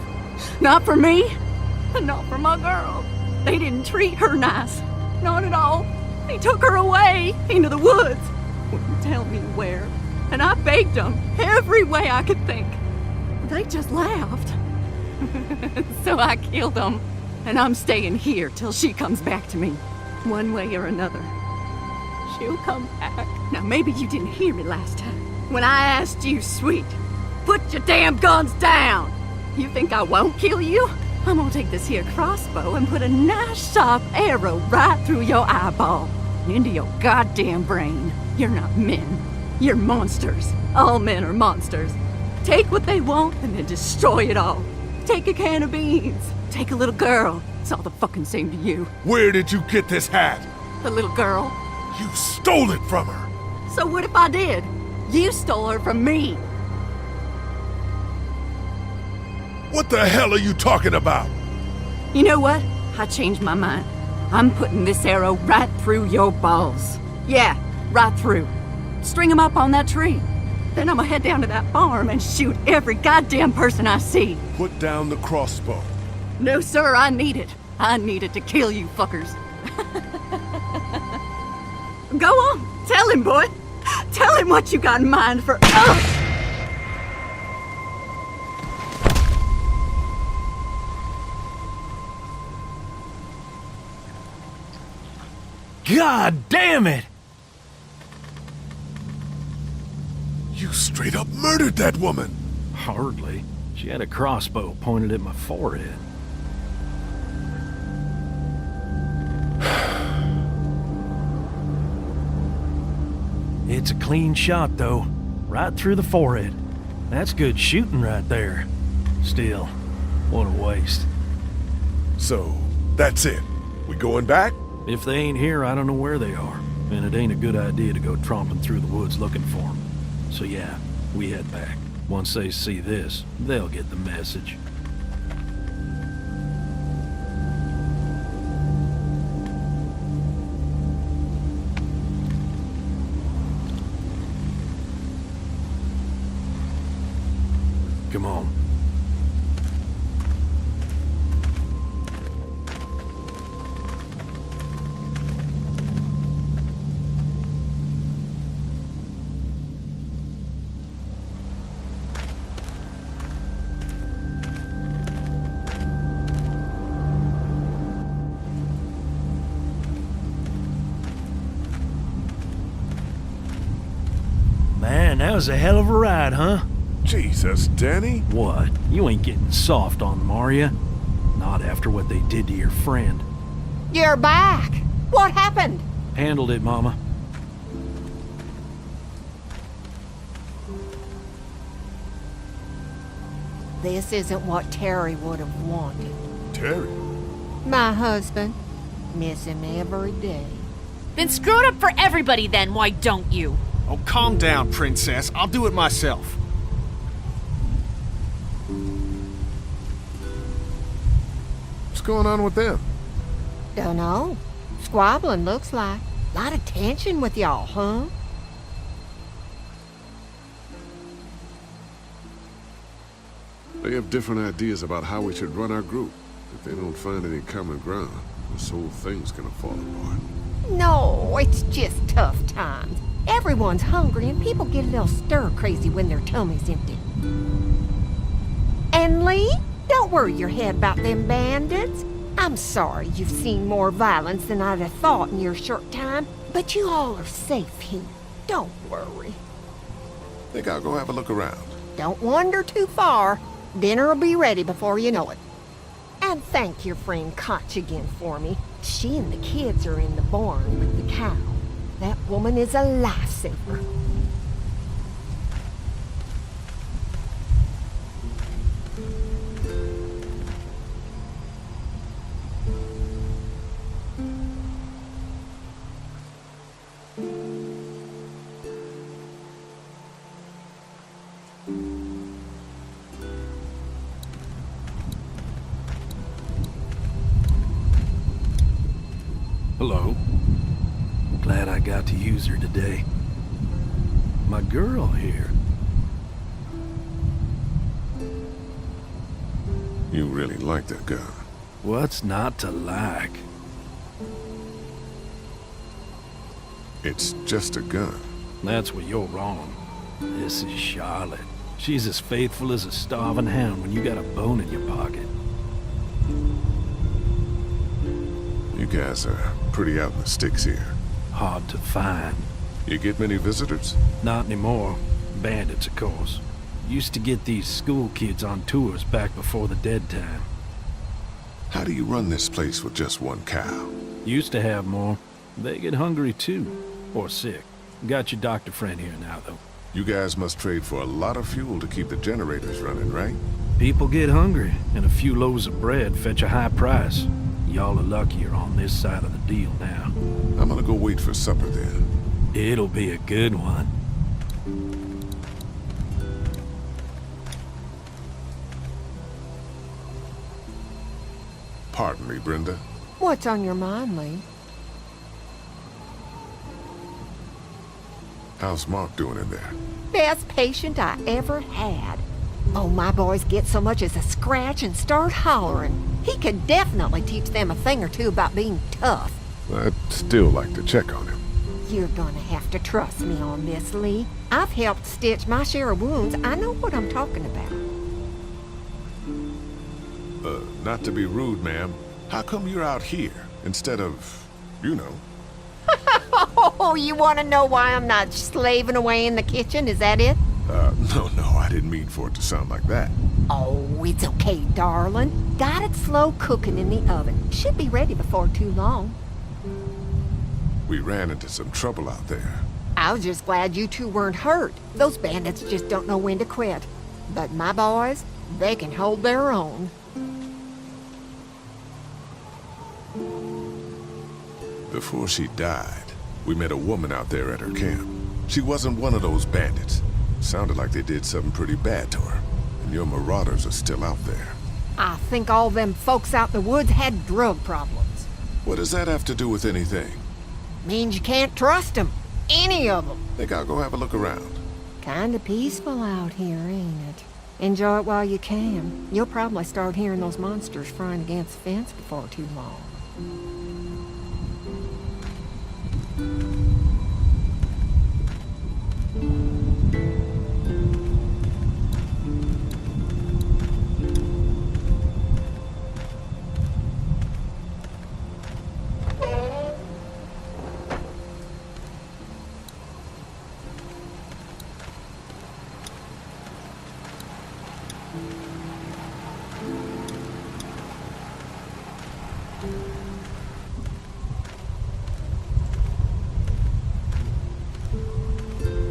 [SPEAKER 14] Not for me. And not for my girl. They didn't treat her nice. Not at all. They took her away into the woods. Wouldn't tell me where. And I begged them every way I could think. They just laughed. So I killed them. And I'm staying here till she comes back to me. One way or another. She'll come back. Now, maybe you didn't hear me last time. When I asked you, sweet, put your damn guns down. You think I won't kill you? I'm gonna take this here crossbow and put a nice sharp arrow right through your eyeball. Into your goddamn brain. You're not men. You're monsters. All men are monsters. Take what they want and then destroy it all. Take a can of beans. Take a little girl. It's all the fucking same to you.
[SPEAKER 10] Where did you get this hat?
[SPEAKER 14] The little girl.
[SPEAKER 10] You stole it from her.
[SPEAKER 14] So what if I did? You stole her from me.
[SPEAKER 10] What the hell are you talking about?
[SPEAKER 14] You know what? I changed my mind. I'm putting this arrow right through your balls. Yeah, right through. String them up on that tree. Then I'm gonna head down to that farm and shoot every goddamn person I see.
[SPEAKER 10] Put down the crossbow.
[SPEAKER 14] No, sir, I need it. I need it to kill you fuckers. Go on, tell him, boy. Tell him what you got in mind for us.
[SPEAKER 3] God damn it!
[SPEAKER 10] You straight up murdered that woman.
[SPEAKER 3] Hardly. She had a crossbow pointed at my forehead. It's a clean shot, though. Right through the forehead. That's good shooting right there. Still, what a waste.
[SPEAKER 10] So, that's it. We going back?
[SPEAKER 3] If they ain't here, I don't know where they are. And it ain't a good idea to go tromping through the woods looking for them. So yeah, we head back. Once they see this, they'll get the message. Come on. Man, that was a hell of a ride, huh?
[SPEAKER 10] Jesus, Danny.
[SPEAKER 3] What? You ain't getting soft on them, are you? Not after what they did to your friend.
[SPEAKER 9] You're back. What happened?
[SPEAKER 3] Handled it, Mama.
[SPEAKER 9] This isn't what Terry would have wanted.
[SPEAKER 10] Terry?
[SPEAKER 9] My husband. Miss him every day.
[SPEAKER 12] Then screw it up for everybody then, why don't you?
[SPEAKER 6] Oh, calm down, princess. I'll do it myself.
[SPEAKER 5] going on with them?
[SPEAKER 9] Dunno. Squabbling, looks like. Lot of tension with y'all, huh?
[SPEAKER 5] They have different ideas about how we should run our group. If they don't find any common ground, this whole thing's gonna fall apart.
[SPEAKER 9] No, it's just tough times. Everyone's hungry and people get a little stir-crazy when their tummy's empty. And Lee, don't worry your head about them bandits. I'm sorry you've seen more violence than I'd have thought in your short time, but you all are safe here. Don't worry.
[SPEAKER 5] Think I'll go have a look around.
[SPEAKER 9] Don't wander too far. Dinner'll be ready before you know it. And thank your friend Koch again for me. She and the kids are in the barn with the cow. That woman is a lifesaver.
[SPEAKER 3] Hello. Glad I got to use her today. My girl here.
[SPEAKER 5] You really like that gun.
[SPEAKER 3] What's not to like?
[SPEAKER 5] It's just a gun.
[SPEAKER 3] That's where you're wrong. This is Charlotte. She's as faithful as a starving hound when you got a bone in your pocket.
[SPEAKER 5] You guys are pretty out in the sticks here.
[SPEAKER 3] Hard to find.
[SPEAKER 5] You get many visitors?
[SPEAKER 3] Not anymore. Bandits, of course. Used to get these school kids on tours back before the dead time.
[SPEAKER 5] How do you run this place with just one cow?
[SPEAKER 3] Used to have more. They get hungry too. Or sick. Got your doctor friend here now, though.
[SPEAKER 5] You guys must trade for a lot of fuel to keep the generators running, right?
[SPEAKER 3] People get hungry, and a few loaves of bread fetch a high price. Y'all are luckier on this side of the deal now.
[SPEAKER 5] I'm gonna go wait for supper then.
[SPEAKER 3] It'll be a good one.
[SPEAKER 5] Pardon me, Brenda.
[SPEAKER 9] What's on your mind, Lee?
[SPEAKER 5] How's Mark doing in there?
[SPEAKER 9] Best patient I ever had. Oh, my boys get so much as a scratch and start hollering. He could definitely teach them a thing or two about being tough.
[SPEAKER 5] I'd still like to check on him.
[SPEAKER 9] You're gonna have to trust me on this, Lee. I've helped stitch my share of wounds. I know what I'm talking about.
[SPEAKER 5] Not to be rude, ma'am. How come you're out here instead of, you know?
[SPEAKER 9] Oh, you want to know why I'm not slaving away in the kitchen? Is that it?
[SPEAKER 5] No, I didn't mean for it to sound like that.
[SPEAKER 9] Oh, it's okay, darling. Got it slow cooking in the oven. Should be ready before too long.
[SPEAKER 5] We ran into some trouble out there.
[SPEAKER 9] I was just glad you two weren't hurt. Those bandits just don't know when to quit. But my boys, they can hold their own.
[SPEAKER 5] Before she died, we met a woman out there at her camp. She wasn't one of those bandits. Sounded like they did something pretty bad to her. And your marauders are still out there.
[SPEAKER 9] I think all them folks out in the woods had drug problems.
[SPEAKER 5] What does that have to do with anything?
[SPEAKER 9] Means you can't trust them. Any of them.
[SPEAKER 5] Think I'll go have a look around.
[SPEAKER 9] Kinda peaceful out here, ain't it? Enjoy it while you can. You'll probably start hearing those monsters frying against the fence before too long.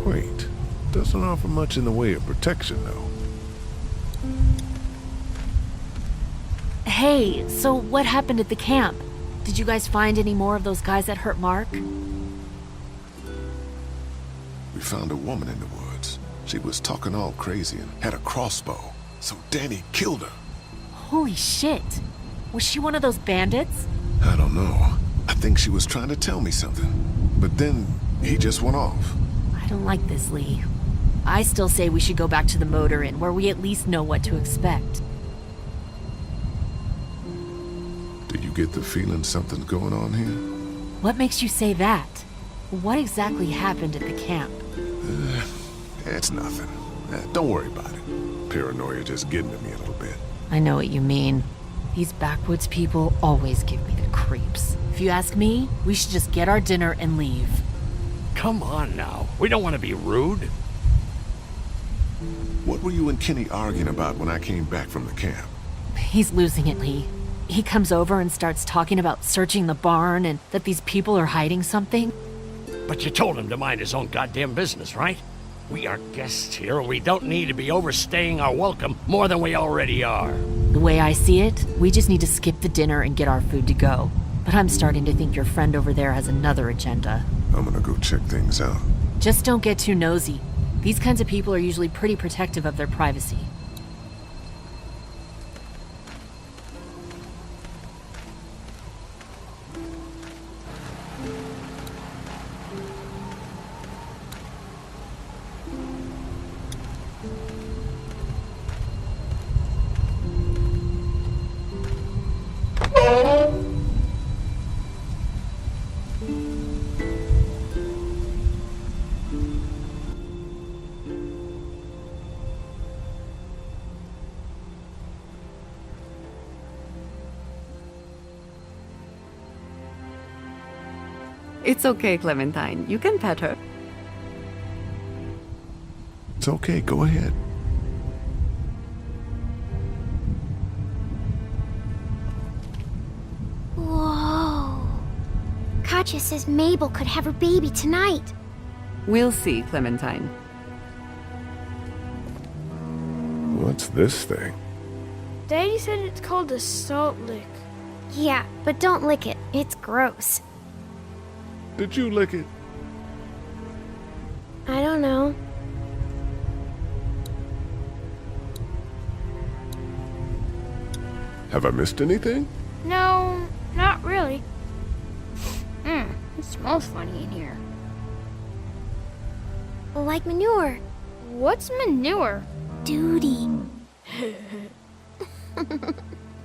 [SPEAKER 5] Quaint. Doesn't offer much in the way of protection, though.
[SPEAKER 12] Hey, so what happened at the camp? Did you guys find any more of those guys that hurt Mark?
[SPEAKER 5] We found a woman in the woods. She was talking all crazy and had a crossbow. So Danny killed her.
[SPEAKER 12] Holy shit. Was she one of those bandits?
[SPEAKER 5] I don't know. I think she was trying to tell me something. But then, he just went off.
[SPEAKER 12] I don't like this, Lee. I still say we should go back to the motor inn, where we at least know what to expect.
[SPEAKER 5] Do you get the feeling something's going on here?
[SPEAKER 12] What makes you say that? What exactly happened at the camp?
[SPEAKER 5] It's nothing. Don't worry about it. Paranoia just getting to me a little bit.
[SPEAKER 12] I know what you mean. These backwoods people always give me the creeps. If you ask me, we should just get our dinner and leave.
[SPEAKER 6] Come on now. We don't want to be rude.
[SPEAKER 5] What were you and Kenny arguing about when I came back from the camp?
[SPEAKER 12] He's losing it, Lee. He comes over and starts talking about searching the barn and that these people are hiding something.
[SPEAKER 6] But you told him to mind his own goddamn business, right? We are guests here, and we don't need to be overstaying our welcome more than we already are.
[SPEAKER 12] The way I see it, we just need to skip the dinner and get our food to go. But I'm starting to think your friend over there has another agenda.
[SPEAKER 5] I'm gonna go check things out.
[SPEAKER 12] Just don't get too nosy. These kinds of people are usually pretty protective of their privacy.
[SPEAKER 14] It's okay, Clementine. You can pet her.
[SPEAKER 5] It's okay, go ahead.
[SPEAKER 13] Whoa. Katya says Mabel could have her baby tonight.
[SPEAKER 14] We'll see, Clementine.
[SPEAKER 5] What's this thing?
[SPEAKER 15] Daddy said it's called a salt lick.
[SPEAKER 13] Yeah, but don't lick it. It's gross.
[SPEAKER 5] Did you lick it?
[SPEAKER 15] I don't know.
[SPEAKER 5] Have I missed anything?
[SPEAKER 15] No, not really. It smells funny in here.
[SPEAKER 13] Like manure.
[SPEAKER 15] What's manure?
[SPEAKER 13] Duty.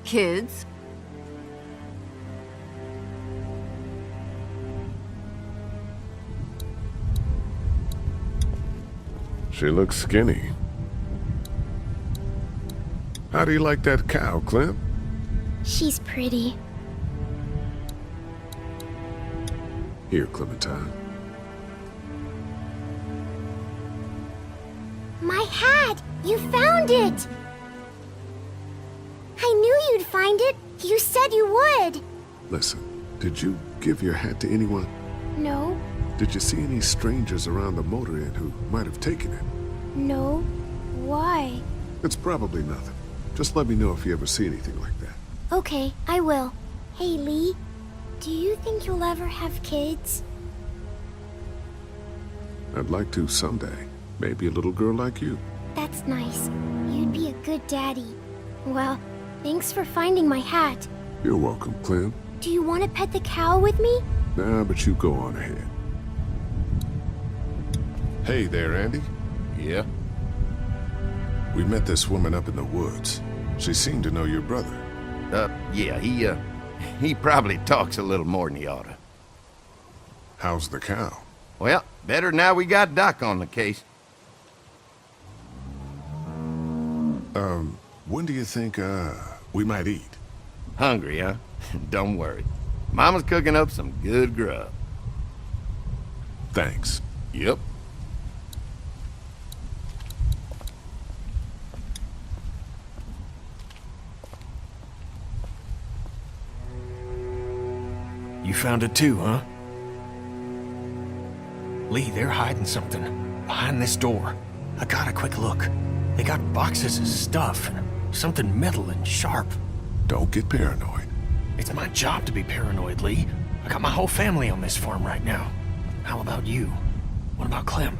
[SPEAKER 14] Kids,
[SPEAKER 5] She looks skinny. How do you like that cow, Clem?
[SPEAKER 13] She's pretty.
[SPEAKER 5] Here, Clementine.
[SPEAKER 13] My hat! You found it! I knew you'd find it. You said you would.
[SPEAKER 5] Listen, did you give your hat to anyone?
[SPEAKER 13] No,
[SPEAKER 5] Did you see any strangers around the motor inn who might have taken it?
[SPEAKER 13] no. Why?
[SPEAKER 5] It's probably nothing. Just let me know if you ever see anything like that.
[SPEAKER 13] Okay, I will. Hey, Lee. Do you think you'll ever have kids?
[SPEAKER 5] I'd like to someday. Maybe a little girl like you.
[SPEAKER 13] That's nice. You'd be a good daddy. Well, thanks for finding my hat.
[SPEAKER 5] You're welcome, Clem.
[SPEAKER 13] Do you want to pet the cow with me?
[SPEAKER 5] Nah, but you go on ahead. Hey there, Andy.
[SPEAKER 2] Yeah?
[SPEAKER 5] We met this woman up in the woods. She seemed to know your brother.
[SPEAKER 2] Yeah, he probably talks a little more than he oughta.
[SPEAKER 5] How's the cow?
[SPEAKER 2] Well, better now we got Doc on the case.
[SPEAKER 5] When do you think, we might eat?
[SPEAKER 2] Hungry, huh? Don't worry. Mama's cooking up some good grub.
[SPEAKER 5] Thanks.
[SPEAKER 2] Yep.
[SPEAKER 6] You found it too, huh? Lee, they're hiding something behind this door. I got a quick look. They got boxes of stuff, something metal and sharp.
[SPEAKER 5] Don't get paranoid.
[SPEAKER 6] It's my job to be paranoid, Lee. I got my whole family on this farm right now. How about you? What about Clem?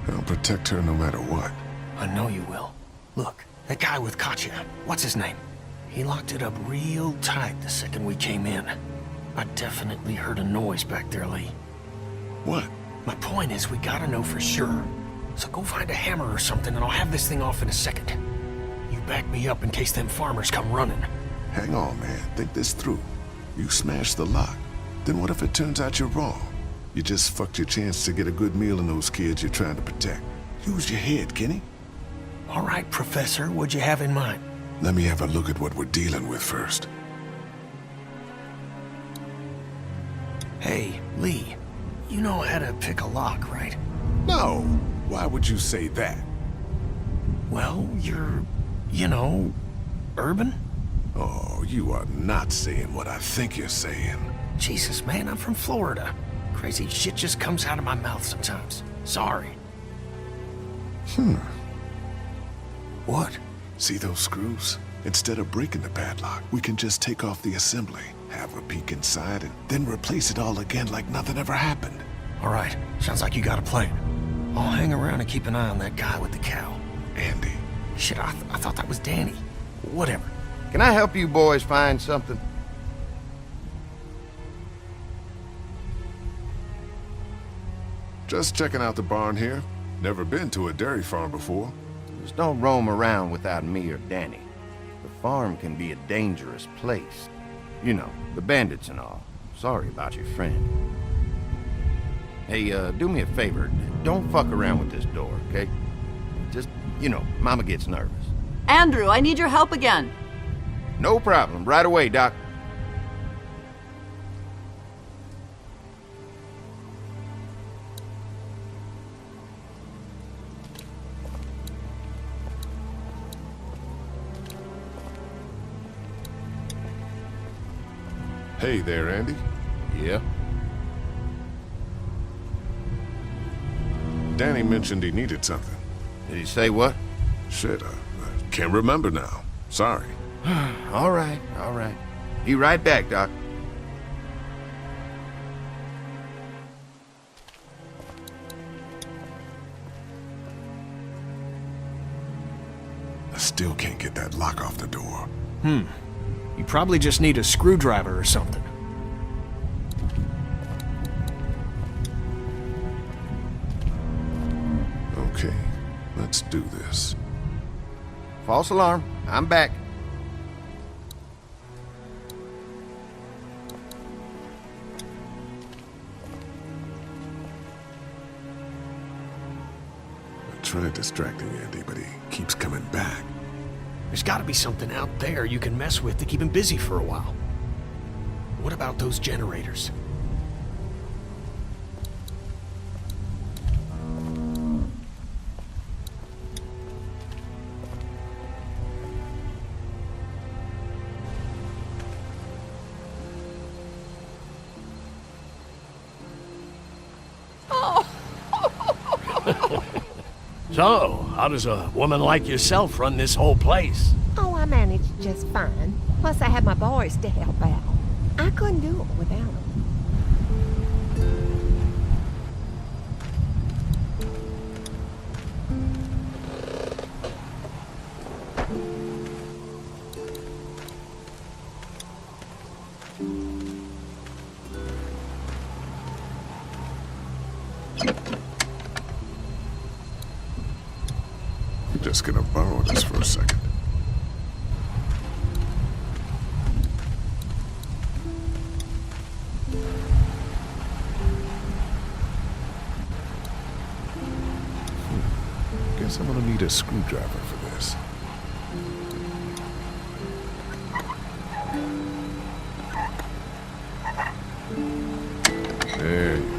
[SPEAKER 5] I'll protect her no matter what.
[SPEAKER 6] I know you will. Look, That guy with Katya, what's his name? He locked it up real tight the second we came in. I definitely heard a noise back there, Lee.
[SPEAKER 5] What?
[SPEAKER 6] My point is, we gotta know for sure. So go find a hammer or something and I'll have this thing off in a second. You back me up in case them farmers come running.
[SPEAKER 5] Hang on, man. Think this through. You smashed the lock. Then what if it turns out you're wrong? You just fucked your chance to get a good meal in those kids you're trying to protect. Use your head, Kenny.
[SPEAKER 6] All right, Professor, what'd you have in mind?
[SPEAKER 5] Let me have a look at what we're dealing with first.
[SPEAKER 6] Hey, Lee, you know how to pick a lock, right?
[SPEAKER 5] No. Why would you say that?
[SPEAKER 6] Well, you're, you know, urban?
[SPEAKER 5] Oh, you are not saying what I think you're saying.
[SPEAKER 6] Jesus, man, I'm from Florida. Crazy shit just comes out of my mouth sometimes. Sorry. What?
[SPEAKER 5] See those screws? Instead of breaking the padlock, we can just take off the assembly, have a peek inside, and then replace it all again like nothing ever happened.
[SPEAKER 6] All right, sounds like you got a plan. I'll hang around and keep an eye on that guy with the cow.
[SPEAKER 5] Andy.
[SPEAKER 6] Shit, I thought that was Danny. Whatever.
[SPEAKER 2] Can I help you boys find something?
[SPEAKER 5] Just checking out the barn here. Never been to a dairy farm before.
[SPEAKER 2] Just don't roam around without me or Danny. The farm can be a dangerous place. You know, the bandits and all. Sorry about your friend. Hey, do me a favor. Don't fuck around with this door, okay? Just, you know, Mama gets nervous.
[SPEAKER 14] Andrew, I need your help again.
[SPEAKER 2] No problem. Right away, Doc.
[SPEAKER 5] Hey there, Andy.
[SPEAKER 2] Yeah?
[SPEAKER 5] Danny mentioned he needed something.
[SPEAKER 2] Did he say what?
[SPEAKER 5] Shit, I can't remember now. Sorry.
[SPEAKER 2] All right, all right. Be right back, Doc.
[SPEAKER 5] I still can't get that lock off the door.
[SPEAKER 6] You probably just need a screwdriver or something.
[SPEAKER 5] Okay, let's do this.
[SPEAKER 2] False alarm. I'm back.
[SPEAKER 5] I tried distracting Andy, but he keeps coming back.
[SPEAKER 6] There's gotta be something out there you can mess with to keep him busy for a while. What about those generators?
[SPEAKER 3] So, how does a woman like yourself run this whole place?
[SPEAKER 9] Oh, I managed just fine. Plus, I had my boys to help out. I couldn't do it without them.
[SPEAKER 5] I'm just gonna borrow this for a second. Guess I'm gonna need a screwdriver for this. There you go.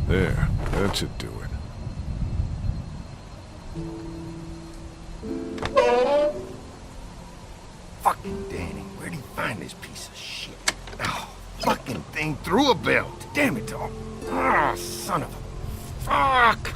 [SPEAKER 5] There, that should do it.
[SPEAKER 2] Fucking Danny, where'd he find this piece of shit? Oh, fucking thing through a belt. Damn it all. Ah, son of a... Fuck!